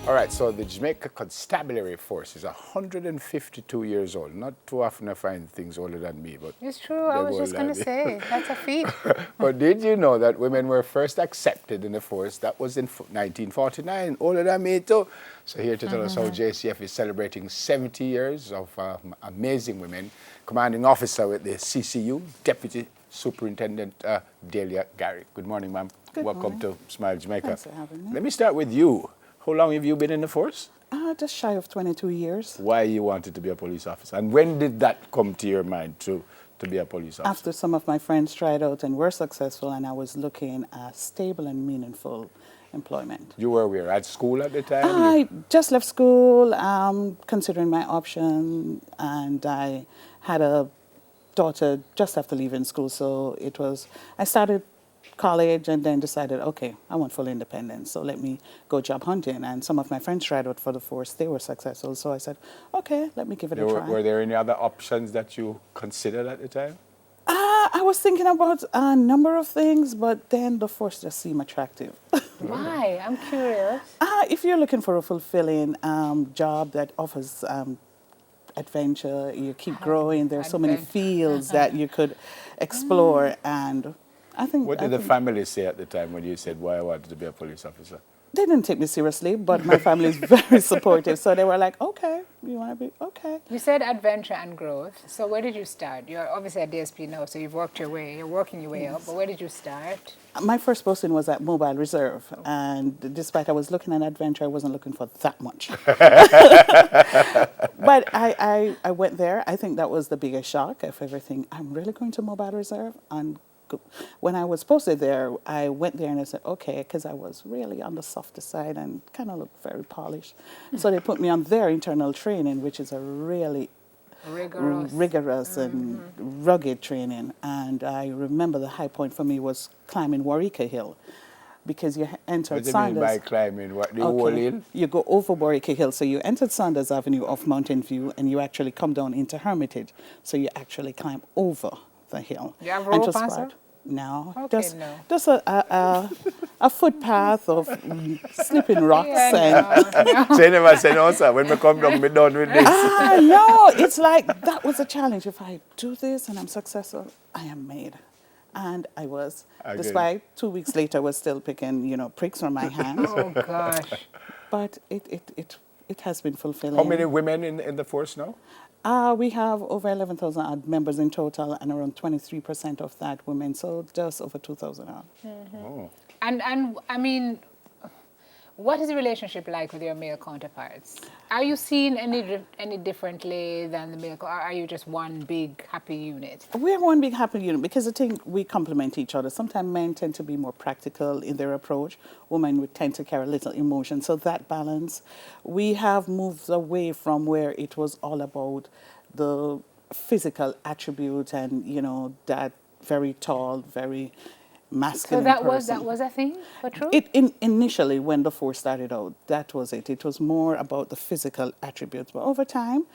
All right, so the Jamaica Constabulary Force is 152 years old. Not too often I find things older than me, but It's true. I was just going to say, that's a feat. But did you know that women were first accepted in the force? That was in 1949, older than me too. So here to tell us how JCF is celebrating 70 years of amazing women. Commanding officer with the CCU, Deputy Superintendent Delia Gary. Good morning, ma'am. Welcome to Smile Jamaica. Thanks for having me. Let me start with you. How long have you been in the force? Just shy of 22 years. Why you wanted to be a police officer? And when did that come to your mind to be a police officer? After some of my friends tried out and were successful, and I was looking at stable and meaningful employment. You were where? At school at the time? I just left school, considering my option, and I had a daughter just after leaving school, so I started college and then decided, okay, I want full independence, so let me go job hunting. And some of my friends tried out for the force, they were successful, so I said, okay, let me give it a try. Were there any other options that you considered at the time? I was thinking about a number of things, but then the force just seemed attractive. Why? I'm curious. If you're looking for a fulfilling job that offers adventure, you keep growing, there's so many fields that you could explore, and I think... What did the family say at the time when you said why I wanted to be a police officer? They didn't take me seriously, but my family is very supportive, so they were like, okay, you want to be, okay. You said adventure and growth. So where did you start? You're obviously at DSP now, so you're working your way up, but where did you start? My first posting was at Mobile Reserve, and despite I was looking at adventure, I wasn't looking for that much. But I went there. I think that was the biggest shock of everything. I'm really going to Mobile Reserve? And when I was posted there, I went there and I said, okay, because I was really on the softer side and kind of looked very polished. So they put me on their internal training, which is a really rigorous and rugged training. And I remember the high point for me was climbing Warwick Hill, because you entered Sanders. What do you mean by climbing? What, the whole hill? You go over Warwick Hill, so you entered Sanders Avenue off Mountain View, and you actually come down into Hermitage, so you actually climb over the hill. You have rope answer? No, okay, just a footpath of slipping rocks. Yeah, no. So you never say no, sir. When we come down, we're done with this. No, it's like that was a challenge. If I do this and I'm successful, I am made. And I was. Despite 2 weeks later, I was still picking, pricks from my hands. Oh, gosh. But it has been fulfilling. How many women in the force now? We have over 11,000 odd members in total, and around 23% of that women, so just over 2,000 odd. Oh. And I mean, what is the relationship like with your male counterparts? Are you seen any differently than the male, or are you just one big happy unit? We're one big happy unit because I think we complement each other. Sometimes men tend to be more practical in their approach. Women would tend to carry a little emotion. So that balance, we have moved away from where it was all about the physical attribute and, that very tall, very masculine person. That was a thing for true? Initially, when the force started out, that was it. It was more about the physical attributes. But over time,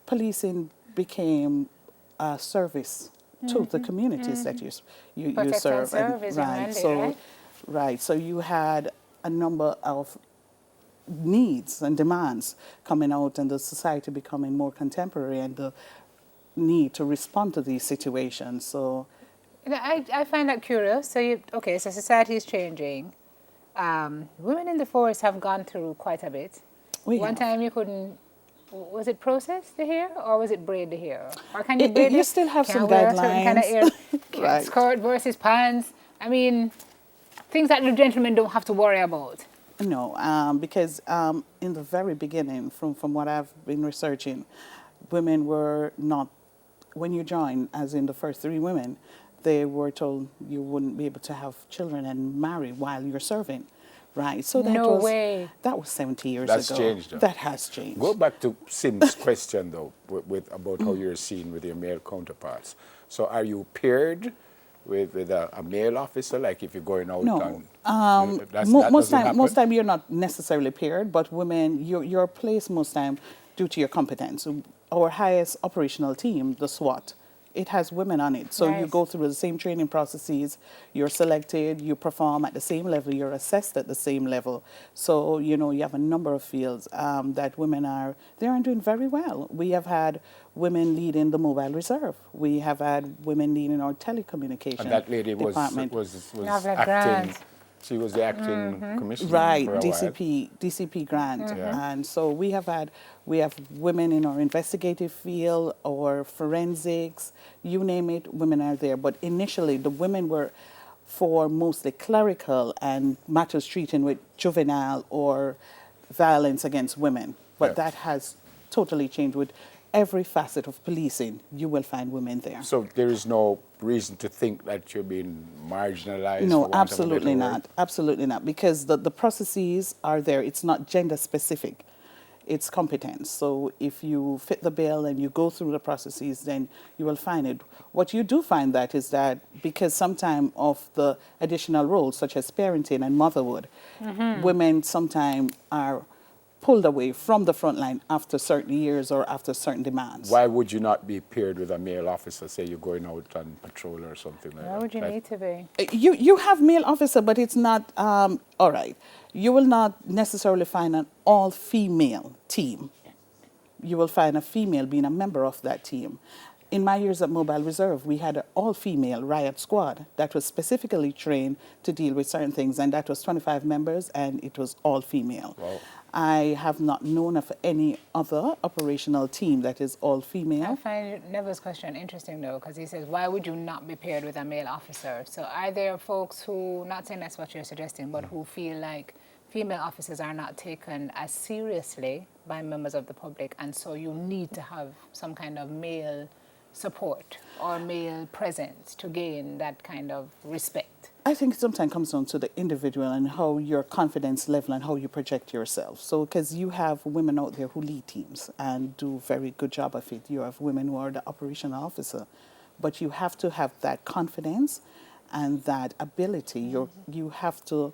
policing became a service to the communities that you serve. So you had a number of needs and demands coming out, and the society becoming more contemporary, and the need to respond to these situations. So I find that curious. So society is changing. Women in the force have gone through quite a bit. One time you couldn't, was it process the hair or was it braid the hair? Or can you braid it? You still have some guidelines. Kind of hair, right. Skirt versus pants. I mean, things that the gentlemen don't have to worry about. No, because in the very beginning, from what I've been researching, women were not, when you join, as in the first 3 women, they were told you wouldn't be able to have children and marry while you're serving, right? So that was 70 years ago. That's changed, though. That has changed. Go back to Sim's question, though, about how you're seen with your male counterparts. So are you paired with a male officer, like if you're going out? No. Most time you're not necessarily paired, but women, you're placed most time due to your competence. Our highest operational team, the SWAT, it has women on it. So you Nice. go through the same training processes, you're selected, you perform at the same level, you're assessed at the same level. So, you know, you have a number of fields that women they are doing very well. We have had women leading the mobile reserve. We have had women leading our telecommunication And that lady department. was Naval acting. Grant. She was the acting commissioner Right, for a while. DCP grant. Yeah. And so we have women in our investigative field or forensics, you name it, women are there. But initially the women were for mostly clerical and matters treating with juvenile or violence against women. But Yeah. that has totally changed with every facet of policing. You will find women there. So there is no reason to think that you're being marginalized? No, for want of a absolutely better word? not. Absolutely not. Because the processes are there. It's not gender specific. It's competence. So if you fit the bill and you go through the processes, then you will find it. What you do find that is that because sometimes of the additional roles, such as parenting and motherhood, women sometimes are pulled away from the front line after certain years or after certain demands. Why would you not be paired with a male officer? Say you're going out on patrol or something like that. Why would you Like, need to be? You have male officer, but it's not all right. You will not necessarily find an all-female team. You will find a female being a member of that team. In my years at Mobile Reserve, we had an all-female riot squad that was specifically trained to deal with certain things, and that was 25 members, and it was all female. Wow. I have not known of any other operational team that is all I female. find Neville's question interesting though, because he says, why would you not be paired with a male officer? So are there folks who, not saying that's what you're suggesting, but who feel like female officers are not taken as seriously by members of the public, and so you need to have some kind of male support or male presence to gain that kind of respect? I think it sometimes comes down to the individual and how your confidence level and how you project yourself. So, because you have women out there who lead teams and do a very good job of it. You have women who are the operational officer. But you have to have that confidence and that ability. You have to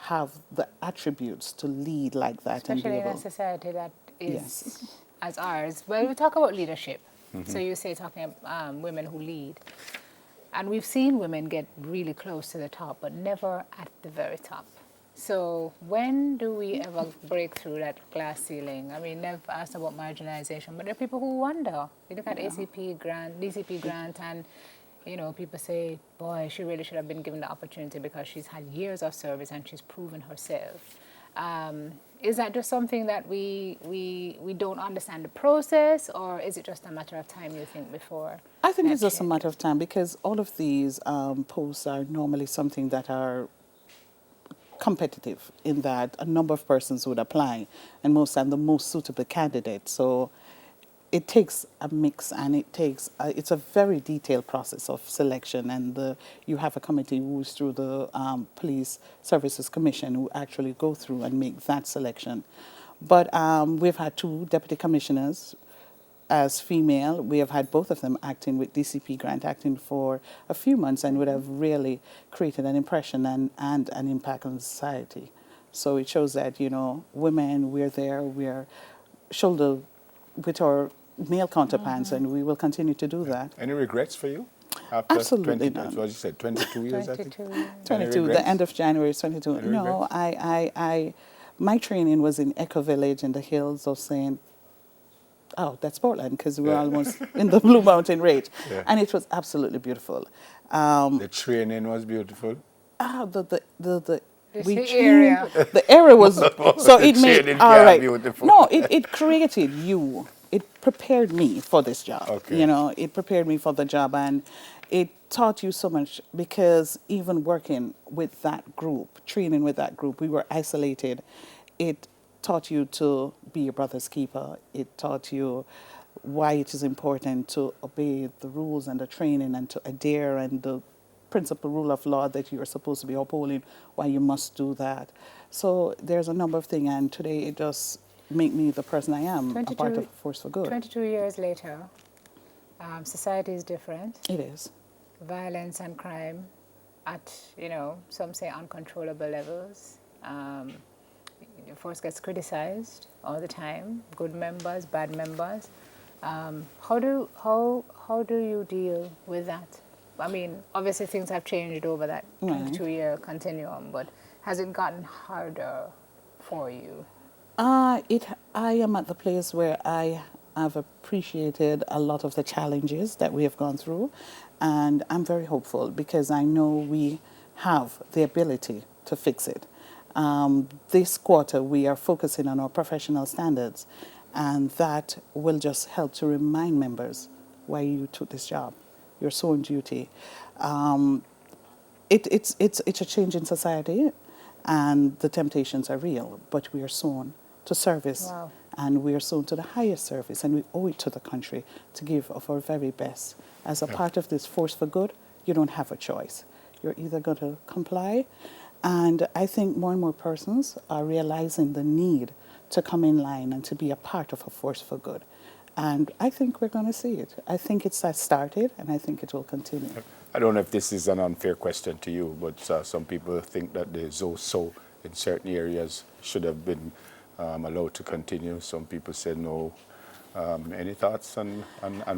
have the attributes to lead like that. Especially and be in a able, society that is Yes. as ours. Well, we talk about leadership. So you say talking women who lead. And we've seen women get really close to the top, but never at the very top. So when do we ever break through that glass ceiling? I mean, Nev asked about marginalization, but there are people who wonder. You look at DCP grant, and you know, people say, boy, she really should have been given the opportunity because she's had years of service and she's proven herself. Is that just something that we don't understand the process, or is it just a matter of time, you think, before? I think that it's just a change? matter of time because all of these posts are normally something that are competitive in that a number of persons would apply and most and the most suitable candidate. So it takes a mix and it's a very detailed process of selection, and you have a committee who's through the Police Services Commission who actually go through and make that selection. But we've had 2 deputy commissioners as female. We have had both of them acting with DCP grant, acting for a few months, and would have really created an impression and an impact on society. So it shows that, you know, women, we're shoulder with our male counterparts, and we will continue to do that. Any regrets for you? After Absolutely 20, none. what you said, 22 years, I think? 22 years. 22, regrets? the end of January is 22. Any No, regrets? my training was in Echo Village in the hills of St. Oh, that's Portland, because we were almost in the Blue Mountain Range. Yeah. And it was absolutely beautiful. The training was beautiful. The area. the area was so it made training all can right. be beautiful. No, it created you. It prepared me for this job. Okay. You know, it prepared me for the job, and it taught you so much because even working with that group, training with that group, we were isolated. It taught you to be your brother's keeper. It taught you why it is important to obey the rules and the training and to adhere and the principal rule of law that you're supposed to be upholding, why you must do that. So there's a number of things, and today it just make me the person I am, a part of Force for Good. 22 years later, society is different. It is. Violence and crime at, you know, some say uncontrollable levels. The force gets criticized all the time, good members, bad members. How do you deal with that? I mean, obviously things have changed over that Right. 2-year continuum, but has it gotten harder for you? I am at the place where I have appreciated a lot of the challenges that we have gone through, and I'm very hopeful because I know we have the ability to fix it. This quarter, we are focusing on our professional standards, and that will just help to remind members why you took this job. You're so on duty. It's a change in society, and the temptations are real, but we are sown to service. Wow. And we are sown to the highest service, and we owe it to the country to give of our very best. As a part of this force for good, you don't have a choice. You're either going to comply, and I think more and more persons are realizing the need to come in line and to be a part of a force for good. And I think we're going to see it. I think it's started, and I think it will continue. I don't know if this is an unfair question to you, but some people think that the ZOSO in certain areas should have been allowed to continue. Some people say no. Any thoughts on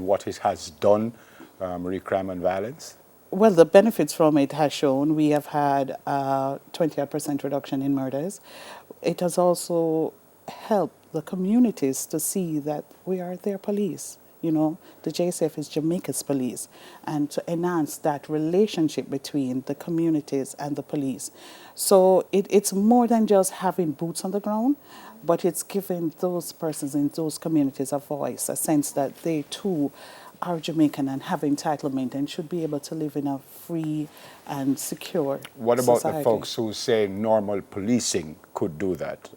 what it has done, crime and violence? Well, the benefits from it has shown we have had a 20% reduction in murders. It has also helped the communities to see that we are their police. You know, the JCF is Jamaica's police, and to enhance that relationship between the communities and the police. So it's more than just having boots on the ground, but it's giving those persons in those communities a voice, a sense that they too are Jamaican and have entitlement and should be able to live in a free and secure What about society. the folks who say normal policing could do that?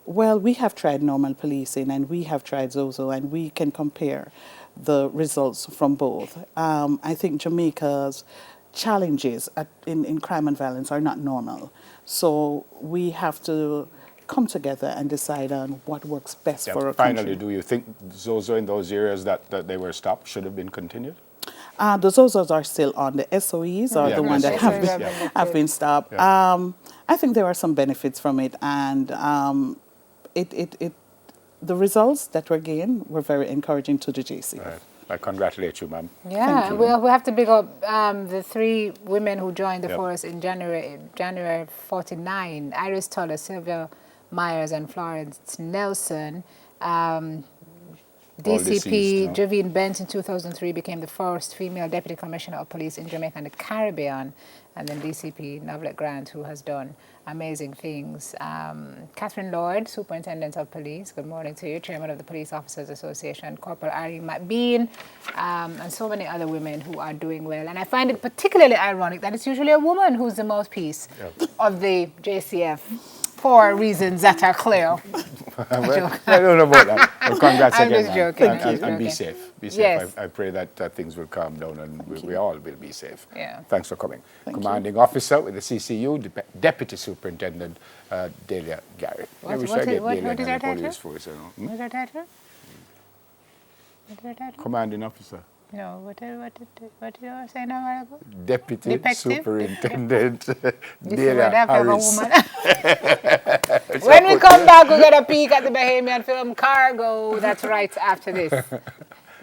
Well, we have tried normal policing and we have tried ZOZO, and we can compare the results from both. I think Jamaica's challenges in crime and violence are not normal. So we have to come together and decide on what works best for our Finally, country. do you think ZOZO in those areas that they were stopped should have been continued? The ZOZOs are still on. The SOEs are Yeah, the the ones that SOEs, have been stopped. Yeah. I think there are some benefits from it, and the results that were gained were very encouraging to the JCF. Right. I congratulate you, ma'am. Yeah, you. we have to big up the 3 women who joined the Yep. force in January 49. Iris Toller, Sylvia Myers, and Florence Nelson. All deceased, DCP no? Javine Bent in 2003 became the first female deputy commissioner of police in Jamaica and the Caribbean, and then DCP Novelet Grant, who has done amazing things. Catherine Lloyd, superintendent of police, good morning to you, chairman of the Police Officers Association, Corporal Irene McBean, and so many other women who are doing well. And I find it particularly ironic that it's usually a woman who's the mouthpiece of the JCF, for reasons that are clear. Well, I don't know about that. Well, congrats I'm again, just ma'am. joking. And be safe. Be safe. Yes. I pray that things will calm down and we all will be safe. Yeah. Thanks for coming. Thank you. Commanding Officer with the CCU, Deputy Superintendent Delia Garrett. What we is should get our Delia in the title? police force. You know? What's our title? What's our title? Commanding Officer. No, what did you say now a while ago? Deputy Detective? Superintendent This is Delia where they have to have a Harris. woman. When we come back, we're going to peek at the Bahamian film Cargo. That's right after this.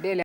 Delia.